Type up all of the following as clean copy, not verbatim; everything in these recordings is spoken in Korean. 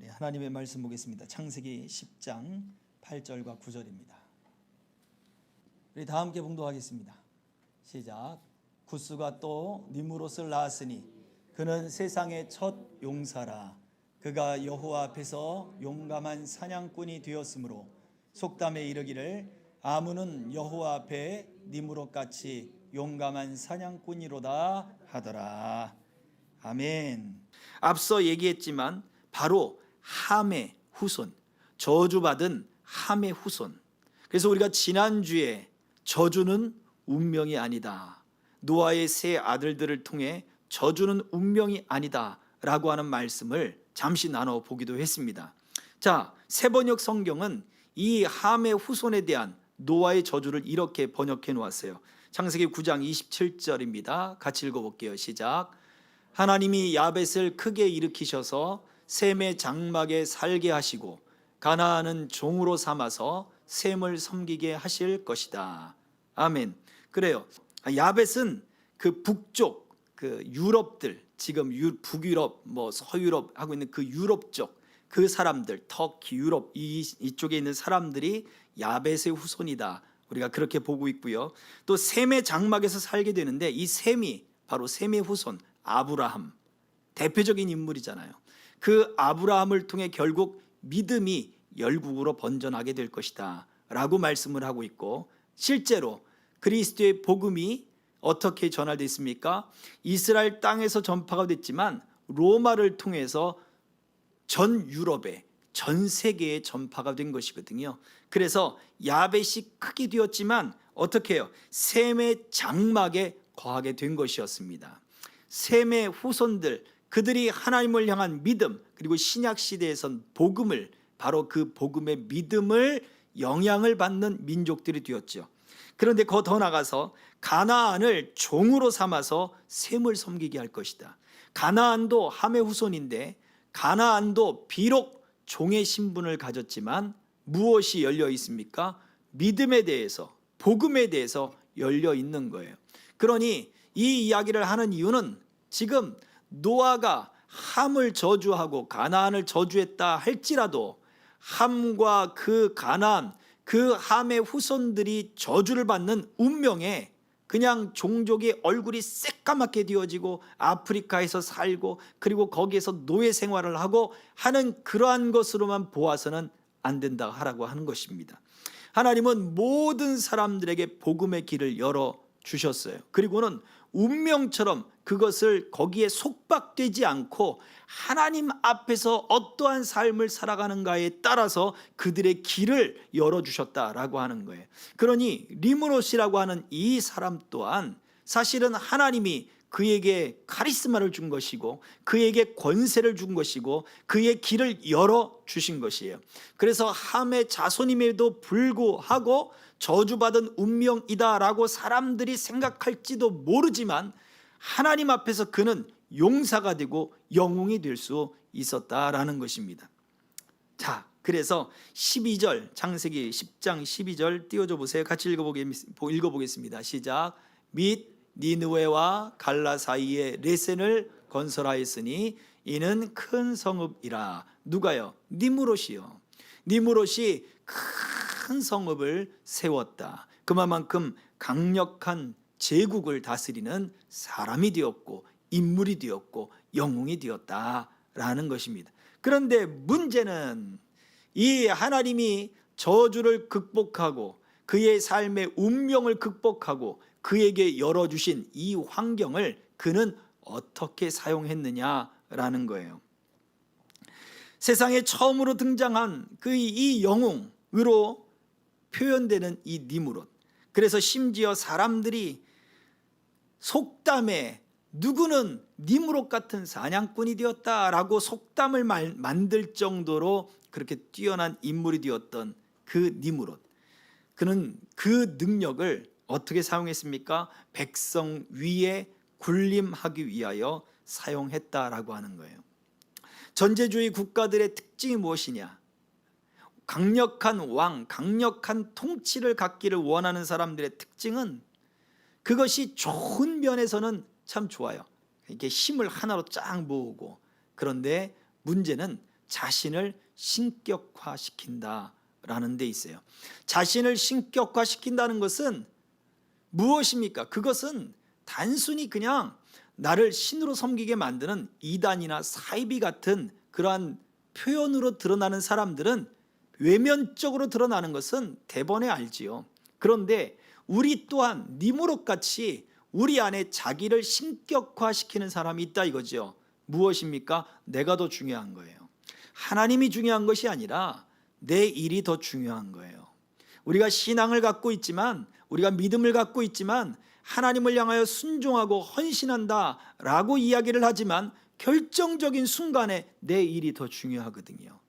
하나님의 말씀 보겠습니다. 창세기 10장 8절과 9절입니다. 우리 다 함께 봉독하겠습니다. 시작. 구스가 또 니므롯을 낳았으니 그는 세상의 첫 용사라. 그가 여호와 앞에서 용감한 사냥꾼이 되었으므로 속담에 이르기를 아문은 여호와 앞에 니므롯같이 용감한 사냥꾼이로다 하더라. 아멘. 앞서 얘기했지만 바로 함의 후손, 저주받은 함의 후손. 그래서 우리가 지난주에 저주는 운명이 아니다, 노아의 세 아들들을 통해 저주는 운명이 아니다 라고 하는 말씀을 잠시 나눠보기도 했습니다. 자, 세번역 성경은 이 함의 후손에 대한 노아의 저주를 이렇게 번역해 놓았어요. 창세기 9장 27절입니다. 같이 읽어볼게요. 시작. 하나님이 야벳을 크게 일으키셔서 셈의 장막에 살게 하시고 가나안은 종으로 삼아서 셈을 섬기게 하실 것이다. 아멘. 그래요. 야벳은 그 북쪽 그 유럽들, 지금 북유럽, 서유럽 하고 있는 그 유럽 쪽 그 사람들, 터키, 유럽 이쪽에 있는 사람들이 야벳의 후손이다. 우리가 그렇게 보고 있고요. 또 셈의 장막에서 살게 되는데 이 셈이 바로 셈의 후손 아브라함, 대표적인 인물이잖아요. 그 아브라함을 통해 결국 믿음이 열국으로 번져나게 될 것이다 라고 말씀을 하고 있고, 실제로 그리스도의 복음이 어떻게 전달됐습니까? 이스라엘 땅에서 전파가 됐지만 로마를 통해서 전 유럽에, 전 세계에 전파가 된 것이거든요. 그래서 야벳이 크게 되었지만 어떻게 해요? 셈의 장막에 거하게 된 것이었습니다. 셈의 후손들, 그들이 하나님을 향한 믿음, 그리고 신약 시대에선 복음을, 바로 그 복음의 믿음을 영향을 받는 민족들이 되었죠. 그런데 더 나가서 가나안을 종으로 삼아서 셈을 섬기게 할 것이다. 가나안도 함의 후손인데 가나안도 비록 종의 신분을 가졌지만 무엇이 열려 있습니까? 믿음에 대해서, 복음에 대해서 열려 있는 거예요. 그러니 이 이야기를 하는 이유는 지금 노아가 함을 저주하고 가나안을 저주했다 할지라도 함과 그 가나안, 그 함의 후손들이 저주를 받는 운명에 그냥 종족의 얼굴이 새까맣게 되어지고 아프리카에서 살고 그리고 거기에서 노예 생활을 하고 하는 그러한 것으로만 보아서는 안 된다 하라고 하는 것입니다. 하나님은 모든 사람들에게 복음의 길을 열어주셨어요. 그리고는 운명처럼 그것을 거기에 속박되지 않고 하나님 앞에서 어떠한 삶을 살아가는가에 따라서 그들의 길을 열어주셨다라고 하는 거예요. 그러니 니므롯이라고 하는 이 사람 또한 사실은 하나님이 그에게 카리스마를 준 것이고 그에게 권세를 준 것이고 그의 길을 열어주신 것이에요. 그래서 함의 자손임에도 불구하고 저주받은 운명이다라고 사람들이 생각할지도 모르지만 하나님 앞에서 그는 용사가 되고 영웅이 될 수 있었다라는 것입니다. 자, 그래서 12절, 창세기 10장 12절 띄워줘 보세요. 같이 읽어보겠습니다. 시작. 및 니느웨와 갈라 사이에 레센을 건설하였으니 이는 큰 성읍이라. 누가요? 니므롯이요. 니므롯이 큰 성읍을 세웠다. 그만큼 강력한 제국을 다스리는 사람이 되었고 인물이 되었고 영웅이 되었다라는 것입니다. 그런데 문제는 이 하나님이 저주를 극복하고 그의 삶의 운명을 극복하고 그에게 열어주신 이 환경을 그는 어떻게 사용했느냐라는 거예요. 세상에 처음으로 등장한 이 영웅으로 표현되는 이 니므롯. 그래서 심지어 사람들이 속담에 누구는 니므롯 같은 사냥꾼이 되었다라고 속담을 만들 정도로 그렇게 뛰어난 인물이 되었던 그 니므롯. 그는 그 능력을 어떻게 사용했습니까? 백성 위에 군림하기 위하여 사용했다라고 하는 거예요. 전제주의 국가들의 특징이 무엇이냐? 강력한 왕, 강력한 통치를 갖기를 원하는 사람들의 특징은 그것이 좋은 면에서는 참 좋아요. 이렇게 힘을 하나로 쫙 모으고, 그런데 문제는 자신을 신격화시킨다라는 데 있어요. 자신을 신격화시킨다는 것은 무엇입니까? 그것은 단순히 그냥 나를 신으로 섬기게 만드는 이단이나 사이비 같은 그러한 표현으로 드러나는 사람들은 외면적으로 드러나는 것은 대번에 알지요. 그런데 우리 또한 니무롯같이 우리 안에 자기를 신격화시키는 사람이 있다 이거죠. 무엇입니까? 내가 더 중요한 거예요. 하나님이 중요한 것이 아니라 내 일이 더 중요한 거예요. 우리가 신앙을 갖고 있지만, 우리가 믿음을 갖고 있지만 하나님을 향하여 순종하고 헌신한다라고 이야기를 하지만 결정적인 순간에 내 일이 더 중요하거든요.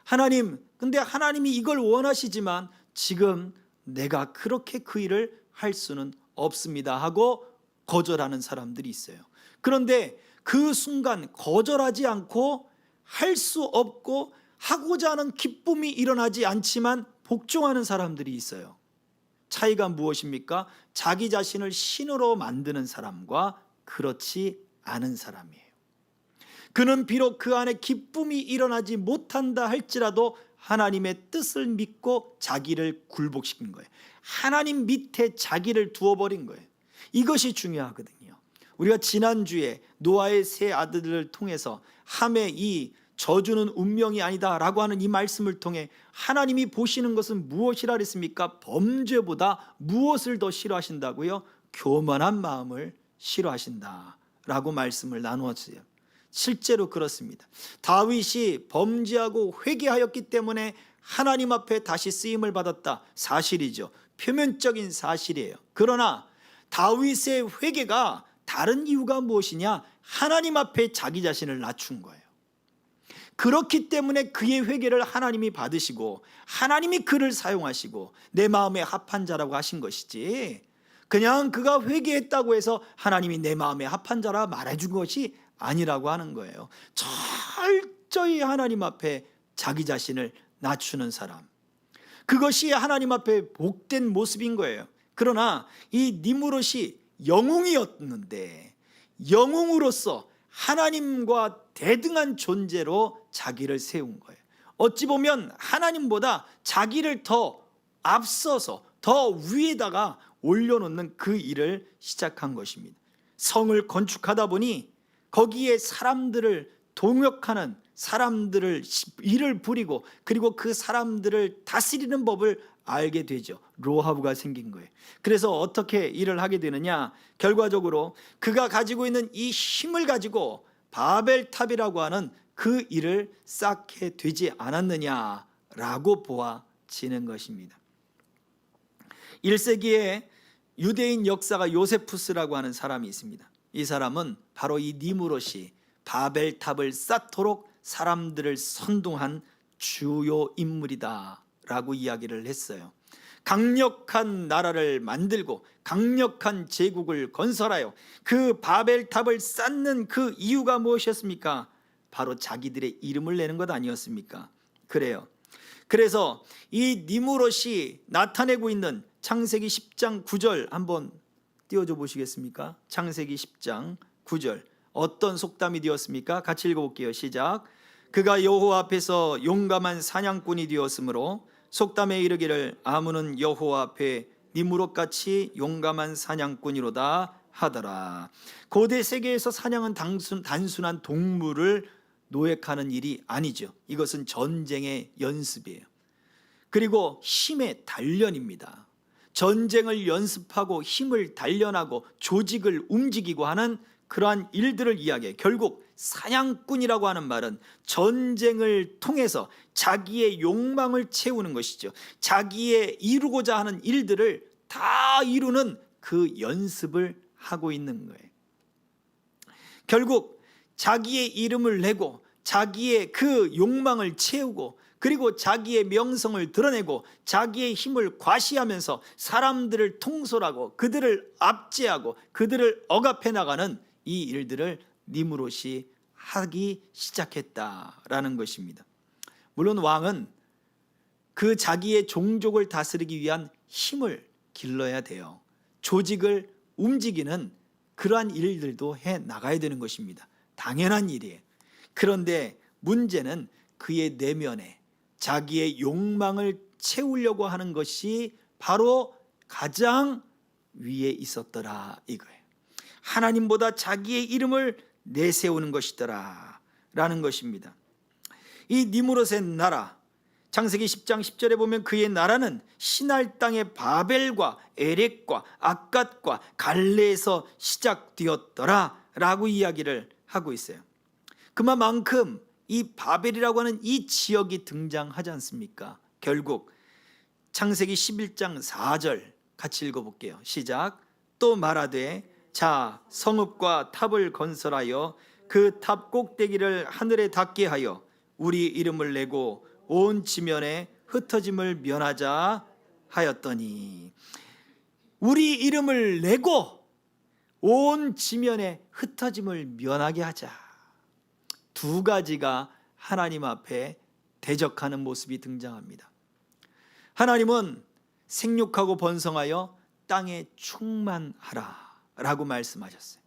하나님, 근데 하나님이 이걸 원하시지만 지금 내가 그렇게 그 일을 할 수는 없습니다 하고 거절하는 사람들이 있어요. 그런데 그 순간 거절하지 않고 할 수 없고 하고자 하는 기쁨이 일어나지 않지만 복종하는 사람들이 있어요. 차이가 무엇입니까? 자기 자신을 신으로 만드는 사람과 그렇지 않은 사람이에요. 그는 비록 그 안에 기쁨이 일어나지 못한다 할지라도 하나님의 뜻을 믿고 자기를 굴복시킨 거예요. 하나님 밑에 자기를 두어버린 거예요. 이것이 중요하거든요. 우리가 지난주에 노아의 세 아들들을 통해서 함의 이 저주는 운명이 아니다 라고 하는 이 말씀을 통해 하나님이 보시는 것은 무엇이라 그랬습니까? 범죄보다 무엇을 더 싫어하신다고요? 교만한 마음을 싫어하신다 라고 말씀을 나누었어요. 실제로 그렇습니다. 다윗이 범죄하고 회개하였기 때문에 하나님 앞에 다시 쓰임을 받았다, 사실이죠. 표면적인 사실이에요. 그러나 다윗의 회개가 다른 이유가 무엇이냐? 하나님 앞에 자기 자신을 낮춘 거예요. 그렇기 때문에 그의 회개를 하나님이 받으시고 하나님이 그를 사용하시고 내 마음에 합한 자라고 하신 것이지, 그냥 그가 회개했다고 해서 하나님이 내 마음에 합한 자라 말해준 것이 아니라고 하는 거예요. 철저히 하나님 앞에 자기 자신을 낮추는 사람, 그것이 하나님 앞에 복된 모습인 거예요. 그러나 이 니무롯이 영웅이었는데 영웅으로서 하나님과 대등한 존재로 자기를 세운 거예요. 어찌 보면 하나님보다 자기를 더 앞서서 더 위에다가 올려놓는 그 일을 시작한 것입니다. 성을 건축하다 보니 거기에 사람들을 동역하는, 사람들을 일을 부리고 그리고 그 사람들을 다스리는 법을 알게 되죠. 로하브가 생긴 거예요. 그래서 어떻게 일을 하게 되느냐? 결과적으로 그가 가지고 있는 이 힘을 가지고 바벨탑이라고 하는 그 일을 쌓게 되지 않았느냐라고 보아지는 것입니다. 1세기에 유대인 역사가 요세푸스라고 하는 사람이 있습니다. 이 사람은 바로 이 니무롯이 바벨탑을 쌓도록 사람들을 선동한 주요 인물이다 라고 이야기를 했어요. 강력한 나라를 만들고 강력한 제국을 건설하여 그 바벨탑을 쌓는 그 이유가 무엇이었습니까? 바로 자기들의 이름을 내는 것 아니었습니까? 그래요. 그래서 이 니무롯이 나타내고 있는 창세기 10장 9절 한번 띄워줘 보시겠습니까? 창세기 10장 9절 어떤 속담이 되었습니까? 같이 읽어볼게요. 시작. 그가 여호와 앞에서 용감한 사냥꾼이 되었으므로 속담에 이르기를 아문은 여호와 앞에 니무롯같이 용감한 사냥꾼이로다 하더라. 고대 세계에서 사냥은 단순한 동물을 노획하는 일이 아니죠. 이것은 전쟁의 연습이에요. 그리고 힘의 단련입니다. 전쟁을 연습하고 힘을 단련하고 조직을 움직이고 하는 그러한 일들을 이야기해요. 결국 사냥꾼이라고 하는 말은 전쟁을 통해서 자기의 욕망을 채우는 것이죠. 자기의 이루고자 하는 일들을 다 이루는 그 연습을 하고 있는 거예요. 결국 자기의 이름을 내고 자기의 그 욕망을 채우고 그리고 자기의 명성을 드러내고 자기의 힘을 과시하면서 사람들을 통솔하고 그들을 압제하고 그들을 억압해 나가는 이 일들을 니무롯이 하기 시작했다라는 것입니다. 물론 왕은 그 자기의 종족을 다스리기 위한 힘을 길러야 돼요. 조직을 움직이는 그러한 일들도 해 나가야 되는 것입니다. 당연한 일이에요. 그런데 문제는 그의 내면에 자기의 욕망을 채우려고 하는 것이 바로 가장 위에 있었더라 이거예요. 하나님보다 자기의 이름을 내세우는 것이더라 라는 것입니다. 이 니무롯의 나라, 창세기 10장 10절에 보면 그의 나라는 시날 땅의 바벨과 에렉과 악갓과 갈레에서 시작되었더라 라고 이야기를 하고 있어요. 그만큼 이 바벨이라고 하는 이 지역이 등장하지 않습니까? 결국 창세기 11장 4절 같이 읽어볼게요. 시작. 또 말하되 자 성읍과 탑을 건설하여 그 탑 꼭대기를 하늘에 닿게 하여 우리 이름을 내고 온 지면에 흩어짐을 면하자 하였더니, 우리 이름을 내고 온 지면에 흩어짐을 면하게 하자. 두 가지가 하나님 앞에 대적하는 모습이 등장합니다. 하나님은 생육하고 번성하여 땅에 충만하라 라고 말씀하셨어요.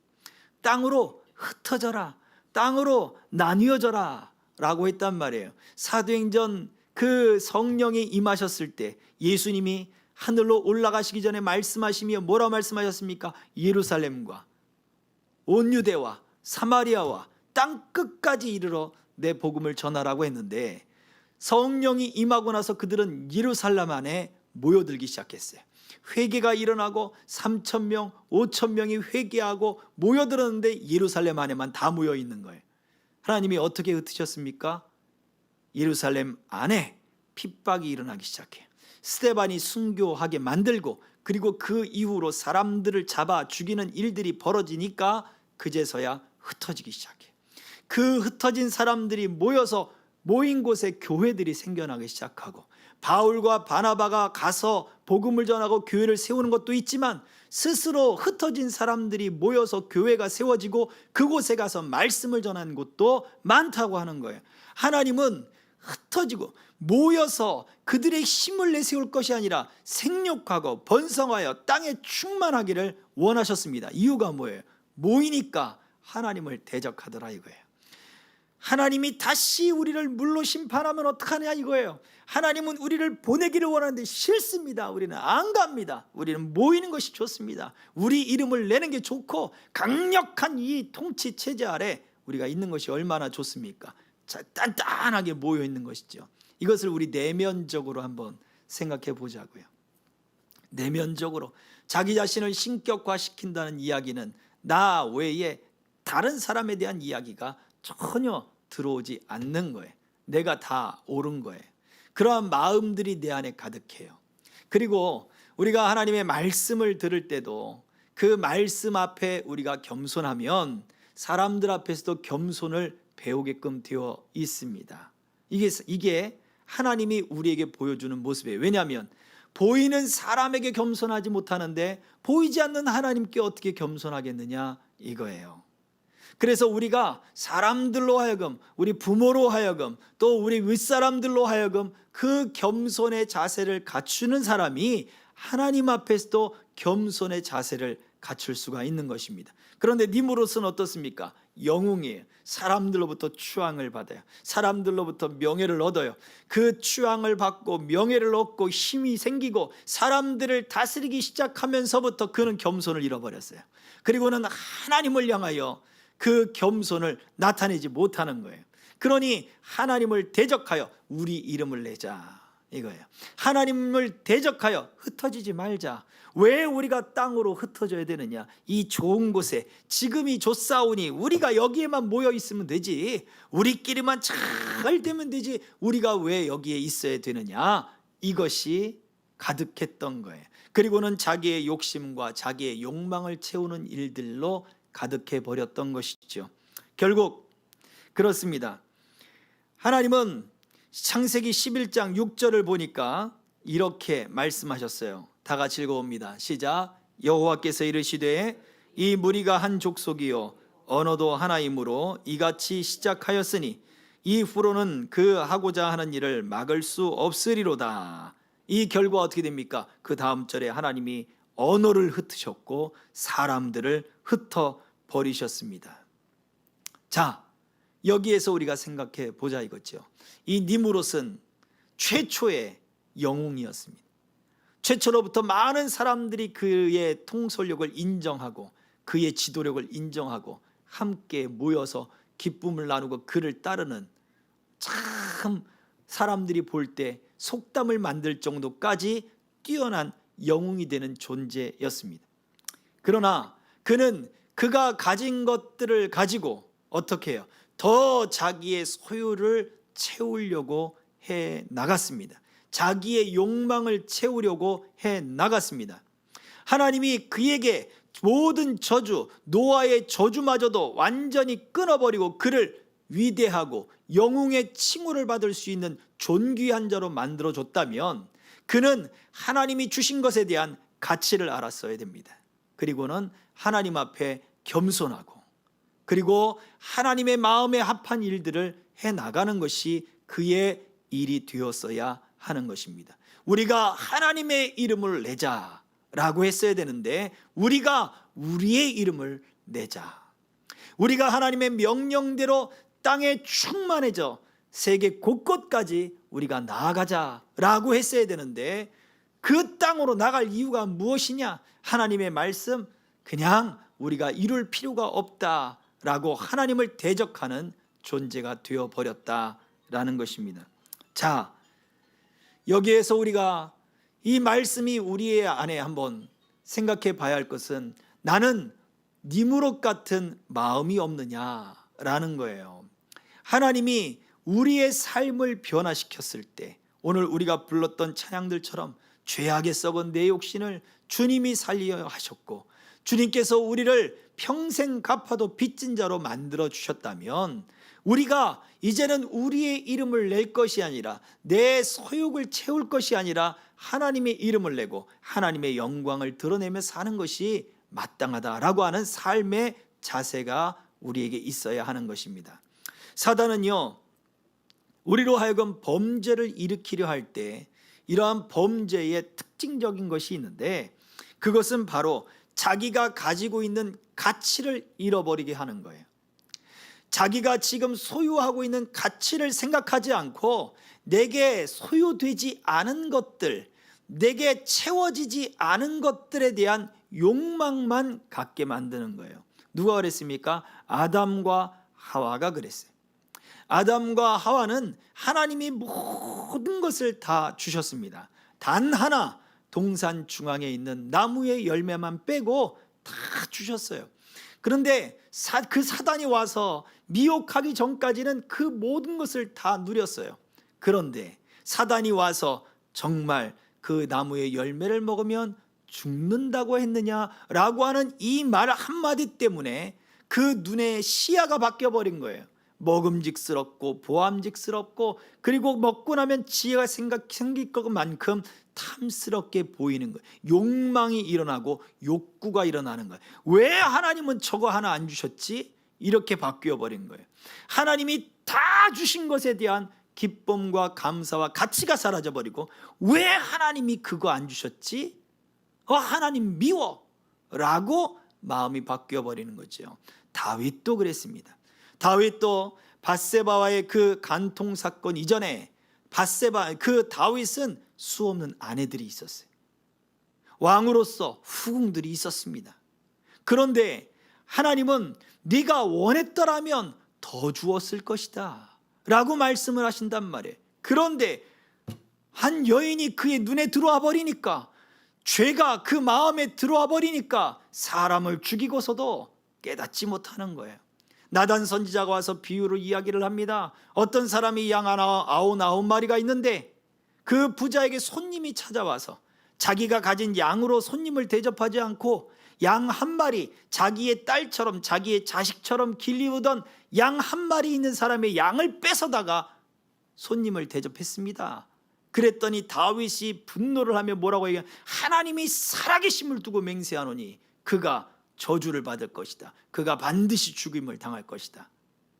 땅으로 흩어져라, 땅으로 나뉘어져라 라고 했단 말이에요. 사도행전 그 성령이 임하셨을 때 예수님이 하늘로 올라가시기 전에 말씀하시며 뭐라고 말씀하셨습니까? 예루살렘과 온 유대와 사마리아와 땅 끝까지 이르러 내 복음을 전하라고 했는데, 성령이 임하고 나서 그들은 예루살렘 안에 모여들기 시작했어요. 회개가 일어나고 3,000명, 5,000명이 회개하고 모여들었는데 예루살렘 안에만 다 모여 있는 거예요. 하나님이 어떻게 흩으셨습니까? 예루살렘 안에 핍박이 일어나기 시작해요. 스데반이 순교하게 만들고, 그리고 그 이후로 사람들을 잡아 죽이는 일들이 벌어지니까 그제서야 흩어지기 시작해요. 그 흩어진 사람들이 모여서 모인 곳에 교회들이 생겨나기 시작하고, 바울과 바나바가 가서 복음을 전하고 교회를 세우는 것도 있지만 스스로 흩어진 사람들이 모여서 교회가 세워지고 그곳에 가서 말씀을 전하는 곳도 많다고 하는 거예요. 하나님은 흩어지고 모여서 그들의 힘을 내세울 것이 아니라 생육하고 번성하여 땅에 충만하기를 원하셨습니다. 이유가 뭐예요? 모이니까 하나님을 대적하더라 이거예요. 하나님이 다시 우리를 물로 심판하면 어떡하냐 이거예요. 하나님은 우리를 보내기를 원하는데 싫습니다. 우리는 안 갑니다. 우리는 모이는 것이 좋습니다. 우리 이름을 내는 게 좋고, 강력한 이 통치 체제 아래 우리가 있는 것이 얼마나 좋습니까? 자, 단단하게 모여 있는 것이죠. 이것을 우리 내면적으로 한번 생각해 보자고요. 내면적으로 자기 자신을 신격화시킨다는 이야기는 나 외에 다른 사람에 대한 이야기가 전혀 들어오지 않는 거예요. 내가 다 옳은 거예요. 그러한 마음들이 내 안에 가득해요. 그리고 우리가 하나님의 말씀을 들을 때도 그 말씀 앞에 우리가 겸손하면 사람들 앞에서도 겸손을 배우게끔 되어 있습니다. 이게 하나님이 우리에게 보여주는 모습이에요. 왜냐하면 보이는 사람에게 겸손하지 못하는데 보이지 않는 하나님께 어떻게 겸손하겠느냐 이거예요. 그래서 우리가 사람들로 하여금, 우리 부모로 하여금, 또 우리 윗사람들로 하여금 그 겸손의 자세를 갖추는 사람이 하나님 앞에서도 겸손의 자세를 갖출 수가 있는 것입니다. 그런데 니무롯은 어떻습니까? 영웅이에요. 사람들로부터 추앙을 받아요. 사람들로부터 명예를 얻어요. 그 추앙을 받고 명예를 얻고 힘이 생기고 사람들을 다스리기 시작하면서부터 그는 겸손을 잃어버렸어요. 그리고는 하나님을 향하여 그 겸손을 나타내지 못하는 거예요. 그러니 하나님을 대적하여 우리 이름을 내자 이거예요. 하나님을 대적하여 흩어지지 말자. 왜 우리가 땅으로 흩어져야 되느냐? 이 좋은 곳에 지금이 좋사오니 우리가 여기에만 모여 있으면 되지, 우리끼리만 잘 되면 되지, 우리가 왜 여기에 있어야 되느냐? 이것이 가득했던 거예요. 그리고는 자기의 욕심과 자기의 욕망을 채우는 일들로 가득해 버렸던 것이죠. 결국 그렇습니다. 하나님은 창세기 11장 6절을 보니까 이렇게 말씀하셨어요. 다 같이 읽어봅니다. 시작. 여호와께서 이르시되 이 무리가 한 족속이요 언어도 하나이므로 이같이 시작하였으니 이후로는 그 하고자 하는 일을 막을 수 없으리로다. 이 결과 어떻게 됩니까? 그 다음 절에 하나님이 언어를 흩으셨고 사람들을 흩어 버리셨습니다. 자, 여기에서 우리가 생각해 보자 이거죠. 이 니무롯은 최초의 영웅이었습니다. 최초로부터 많은 사람들이 그의 통솔력을 인정하고 그의 지도력을 인정하고 함께 모여서 기쁨을 나누고 그를 따르는, 참 사람들이 볼 때 속담을 만들 정도까지 뛰어난 영웅이 되는 존재였습니다. 그러나 그는 그가 가진 것들을 가지고 어떻게 해요? 더 자기의 소유를 채우려고 해 나갔습니다. 자기의 욕망을 채우려고 해 나갔습니다. 하나님이 그에게 모든 저주, 노아의 저주마저도 완전히 끊어버리고 그를 위대하고 영웅의 칭호를 받을 수 있는 존귀한 자로 만들어줬다면 그는 하나님이 주신 것에 대한 가치를 알았어야 됩니다. 그리고는 하나님 앞에 겸손하고 그리고 하나님의 마음에 합한 일들을 해나가는 것이 그의 일이 되었어야 하는 것입니다. 우리가 하나님의 이름을 내자라고 했어야 되는데 우리가 우리의 이름을 내자. 우리가 하나님의 명령대로 땅에 충만해져 세계 곳곳까지 우리가 나아가자라고 했어야 되는데 그 땅으로 나갈 이유가 무엇이냐? 하나님의 말씀, 그냥 우리가 이룰 필요가 없다라고 하나님을 대적하는 존재가 되어버렸다라는 것입니다. 자, 여기에서 우리가 이 말씀이 우리의 안에 한번 생각해 봐야 할 것은 나는 니무롯 같은 마음이 없느냐라는 거예요. 하나님이 우리의 삶을 변화시켰을 때 오늘 우리가 불렀던 찬양들처럼 죄악에 썩은 내 욕심을 주님이 살리려 하셨고 주님께서 우리를 평생 갚아도 빚진 자로 만들어 주셨다면 우리가 이제는 우리의 이름을 낼 것이 아니라 내 소욕을 채울 것이 아니라 하나님의 이름을 내고 하나님의 영광을 드러내며 사는 것이 마땅하다라고 하는 삶의 자세가 우리에게 있어야 하는 것입니다. 사단은요, 우리로 하여금 범죄를 일으키려 할 때 이러한 범죄의 특징적인 것이 있는데 그것은 바로 자기가 가지고 있는 가치를 잃어버리게 하는 거예요. 자기가 지금 소유하고 있는 가치를 생각하지 않고 내게 소유되지 않은 것들, 내게 채워지지 않은 것들에 대한 욕망만 갖게 만드는 거예요. 누가 그랬습니까? 아담과 하와가 그랬어요. 아담과 하와는 하나님이 모든 것을 다 주셨습니다. 단 하나 동산 중앙에 있는 나무의 열매만 빼고 다 주셨어요. 그런데 그 사단이 와서 미혹하기 전까지는 그 모든 것을 다 누렸어요. 그런데 사단이 와서 정말 그 나무의 열매를 먹으면 죽는다고 했느냐라고 하는 이 말 한마디 때문에 그 눈의 시야가 바뀌어버린 거예요. 먹음직스럽고 보암직스럽고 그리고 먹고 나면 지혜가 생길 것만큼 탐스럽게 보이는 거예요. 욕망이 일어나고 욕구가 일어나는 거예요. 왜 하나님은 저거 하나 안 주셨지? 이렇게 바뀌어버린 거예요. 하나님이 다 주신 것에 대한 기쁨과 감사와 가치가 사라져버리고 왜 하나님이 그거 안 주셨지? 하나님 미워 라고 마음이 바뀌어버리는 거죠. 다윗도 그랬습니다. 다윗도 밧세바와의 그 간통 사건 이전에 그 다윗은 수없는 아내들이 있었어요. 왕으로서 후궁들이 있었습니다. 그런데 하나님은 네가 원했더라면 더 주었을 것이다 라고 말씀을 하신단 말이에요. 그런데 한 여인이 그의 눈에 들어와 버리니까, 죄가 그 마음에 들어와 버리니까 사람을 죽이고서도 깨닫지 못하는 거예요. 나단 선지자가 와서 비유로 이야기를 합니다. 어떤 사람이 양 99마리가 있는데 그 부자에게 손님이 찾아와서 자기가 가진 양으로 손님을 대접하지 않고 양 한 마리, 자기의 딸처럼 자기의 자식처럼 길리우던 양 한 마리 있는 사람의 양을 뺏어다가 손님을 대접했습니다. 그랬더니 다윗이 분노를 하며 뭐라고 얘기해요? 하나님이 살아계심을 두고 맹세하노니 그가 저주를 받을 것이다. 그가 반드시 죽임을 당할 것이다.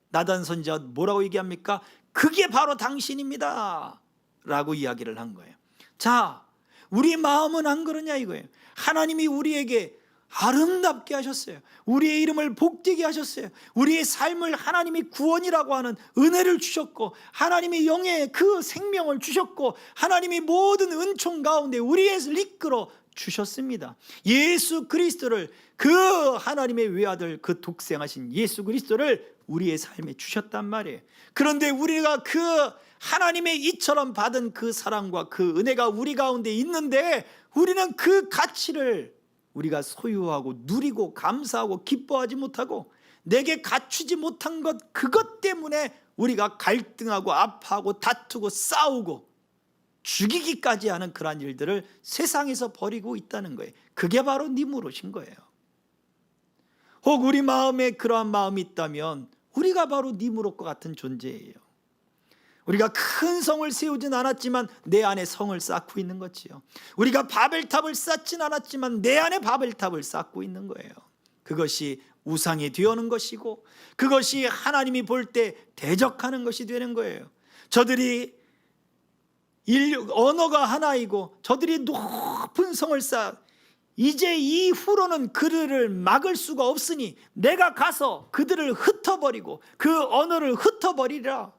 나단 선지자 뭐라고 얘기합니까? 그게 바로 당신입니다 라고 이야기를 한 거예요. 자, 우리 마음은 안 그러냐 이거예요. 하나님이 우리에게 아름답게 하셨어요. 우리의 이름을 복되게 하셨어요. 우리의 삶을 하나님이 구원이라고 하는 은혜를 주셨고, 하나님이 영의 그 생명을 주셨고, 하나님이 모든 은총 가운데 우리를 이끌어 주셨습니다. 예수 그리스도를, 그 하나님의 외아들, 그 독생하신 예수 그리스도를 우리의 삶에 주셨단 말이에요. 그런데 우리가 그 하나님의 이처럼 받은 그 사랑과 그 은혜가 우리 가운데 있는데, 우리는 그 가치를 우리가 소유하고 누리고 감사하고 기뻐하지 못하고, 내게 갖추지 못한 것, 그것 때문에 우리가 갈등하고 아파하고 다투고 싸우고 죽이기까지 하는 그러한 일들을 세상에서 벌이고 있다는 거예요. 그게 바로 니무롯인 거예요. 혹 우리 마음에 그러한 마음이 있다면 우리가 바로 니무롯과 같은 존재예요. 우리가 큰 성을 세우진 않았지만 내 안에 성을 쌓고 있는 거지요. 우리가 바벨탑을 쌓진 않았지만 내 안에 바벨탑을 쌓고 있는 거예요. 그것이 우상이 되어오는 것이고, 그것이 하나님이 볼 때 대적하는 것이 되는 거예요. 저들이 언어가 하나이고 저들이 높은 성을 쌓아 이제 이후로는 그들을 막을 수가 없으니 내가 가서 그들을 흩어버리고 그 언어를 흩어버리라.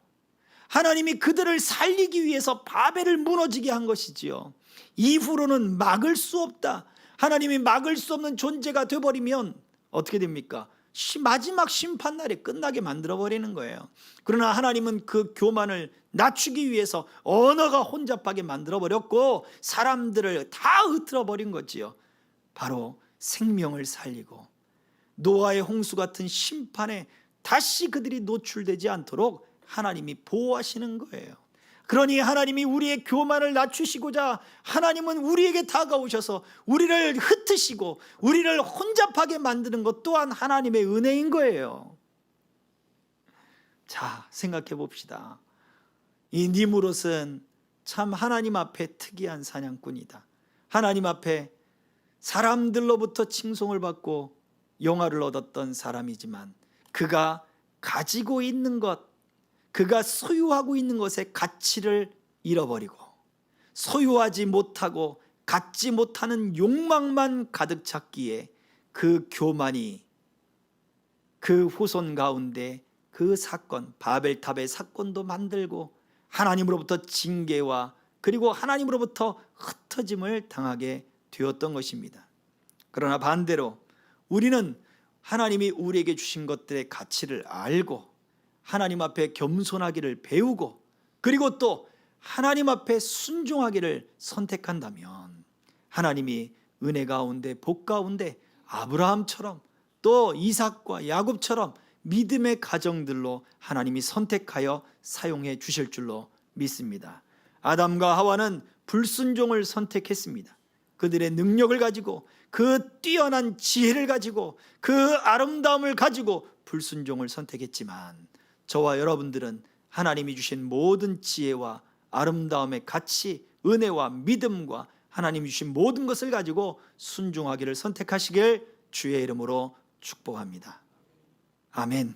하나님이 그들을 살리기 위해서 바벨을 무너지게 한 것이지요. 이후로는 막을 수 없다. 하나님이 막을 수 없는 존재가 되어버리면 어떻게 됩니까? 마지막 심판날에 끝나게 만들어버리는 거예요. 그러나 하나님은 그 교만을 낮추기 위해서 언어가 혼잡하게 만들어버렸고 사람들을 다 흩어버린 거지요. 바로 생명을 살리고 노아의 홍수 같은 심판에 다시 그들이 노출되지 않도록 하나님이 보호하시는 거예요. 그러니 하나님이 우리의 교만을 낮추시고자 하나님은 우리에게 다가오셔서 우리를 흩으시고 우리를 혼잡하게 만드는 것 또한 하나님의 은혜인 거예요. 자, 생각해 봅시다. 이 니무롯은 참 하나님 앞에 특이한 사냥꾼이다. 하나님 앞에 사람들로부터 칭송을 받고 영화를 얻었던 사람이지만 그가 가지고 있는 것, 그가 소유하고 있는 것의 가치를 잃어버리고 소유하지 못하고 갖지 못하는 욕망만 가득 찼기에 그 교만이 그 후손 가운데 그 사건, 바벨탑의 사건도 만들고 하나님으로부터 징계와 그리고 하나님으로부터 흩어짐을 당하게 되었던 것입니다. 그러나 반대로 우리는 하나님이 우리에게 주신 것들의 가치를 알고 하나님 앞에 겸손하기를 배우고 그리고 또 하나님 앞에 순종하기를 선택한다면 하나님이 은혜 가운데 복 가운데 아브라함처럼 또 이삭과 야곱처럼 믿음의 가정들로 하나님이 선택하여 사용해 주실 줄로 믿습니다. 아담과 하와는 불순종을 선택했습니다. 그들의 능력을 가지고 그 뛰어난 지혜를 가지고 그 아름다움을 가지고 불순종을 선택했지만 저와 여러분들은 하나님이 주신 모든 지혜와 아름다움의 가치, 은혜와 믿음과 하나님이 주신 모든 것을 가지고 순종하기를 선택하시길 주의 이름으로 축복합니다. 아멘.